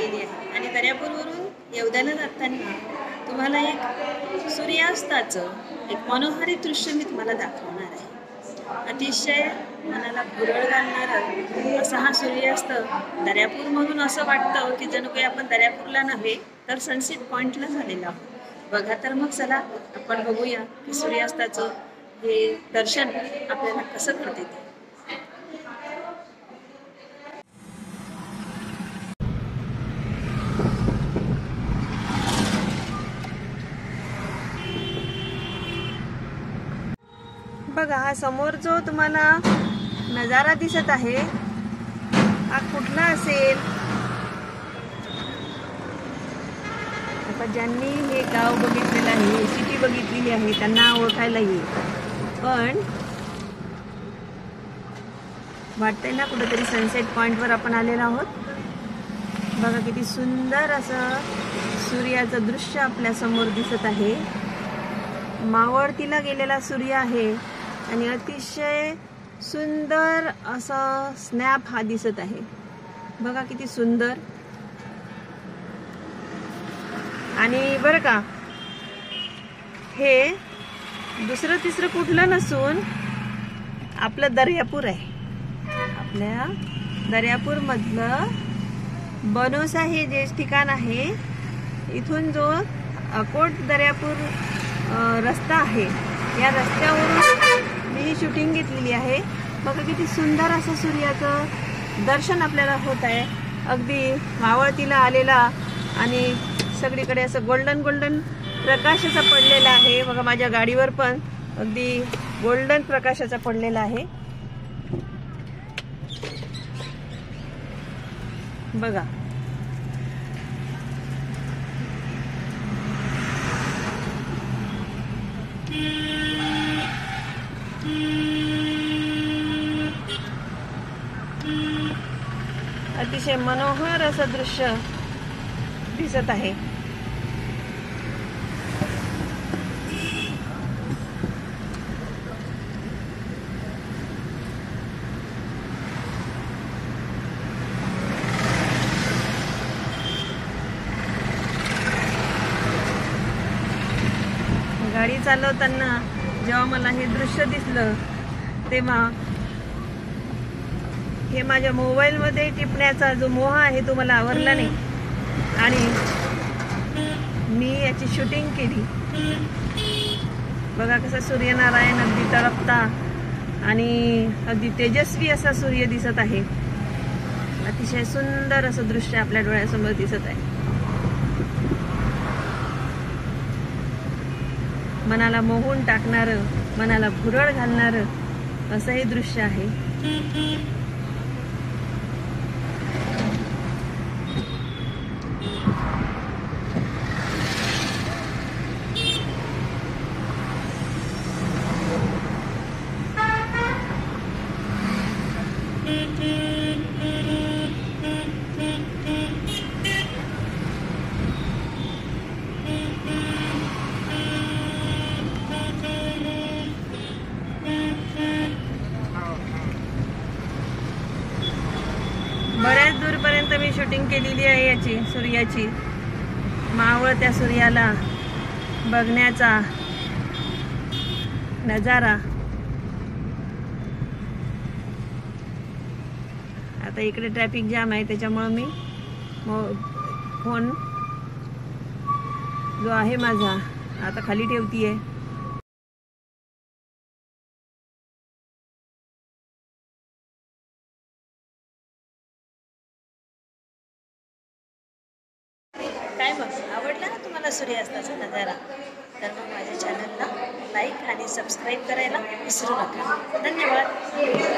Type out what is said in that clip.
आलेली आहे आणि दर्यापूरवरून येवद्याला जाताना तुम्हाला एक सूर्यास्ताचं एक मनोहारी दृश्य मी तुम्हाला दाखवणार आहे। अतिशय मनाला भुरळ घालणारं असा हा सूर्यास्त दर्यापूरमधून असं वाटतं की जणू काही आपण दर्यापूरला नव्हे तर सनसेट पॉईंटला झालेला आहोत। बघा तर मग चला आपण बघूया की सूर्यास्ताचं हे दर्शन आपल्याला कसं घडते ते। बघा हा समोर जो तुम्हाला नजारा दिसत आहे हा कुठला असेल? आता ज्यांनी हे गाव बघितलेलं आहे, सिटी बघितलेली आहे त्यांना ओळखायला येईल, पण वाटतंय ना कुठेतरी सनसेट पॉइंटवर आपण आलेलो आहोत। बघा किती सुंदर असं सूर्याचं दृश्य आपल्या समोर दिसत आहे। मावळतीला गेलेला सूर्य आहे आणि अतिशय सुंदर असा स्नॅप हा दिसत आहे। बघा किती सुंदर। आणि बरं का हे दुसरं तिसरं कुठलं नसून आपलं दर्यापूर आहे। आपल्या दर्यापूर मधलं बनोसा हे जे ठिकाण आहे, इथून जो अकोट दर्यापूर रस्ता आहे या रस्त्यावरून मी ही शूटिंग घेतलेली आहे। बघा किती सुंदर असं सूर्याचं दर्शन आपल्याला होत आहे। अगदी मावळतीला आलेला आणि सगळीकडे असं गोल्डन गोल्डन प्रकाश असा पडलेला आहे। बघा माझ्या गाडीवर पण अगदी गोल्डन प्रकाशाचा पडलेला आहे। बघा अतिशय मनोहर असं दृश्य दिसत आहे। गाडी चालवताना जेव्हा मला हे दृश्य दिसलं तेव्हा हे माझ्या मोबाईल मध्ये टिपण्याचा जो मोह आहे तो मला आवरला नाही आणि मी याची शूटिंग केली। बघा कसा सूर्यनारायण अगदी तळपता आणि अगदी तेजस्वी असा सूर्य दिसत आहे। अतिशय सुंदर असं दृश्य आपल्या डोळ्यासमोर दिसत आहे। मनाला मोहून टाकणारं, मनाला भुरळ घालणारं असं हे दृश्य आहे। बऱ्याच दूरपर्यंत मी शूटिंग केलेली आहे याची सूर्याची। मावळत्या सूर्याला बघण्याचा नजारा। आता इकडे ट्रॅफिक जाम आहे त्याच्यामुळे मी फोन जो आहे माझा आता खाली ठेवतीये। काय मग आवडला ना तुम्हाला सूर्यास्ताचा नजारा? तर मग माझ्या चॅनलला लाईक आणि सबस्क्राईब करायला विसरू नका। धन्यवाद।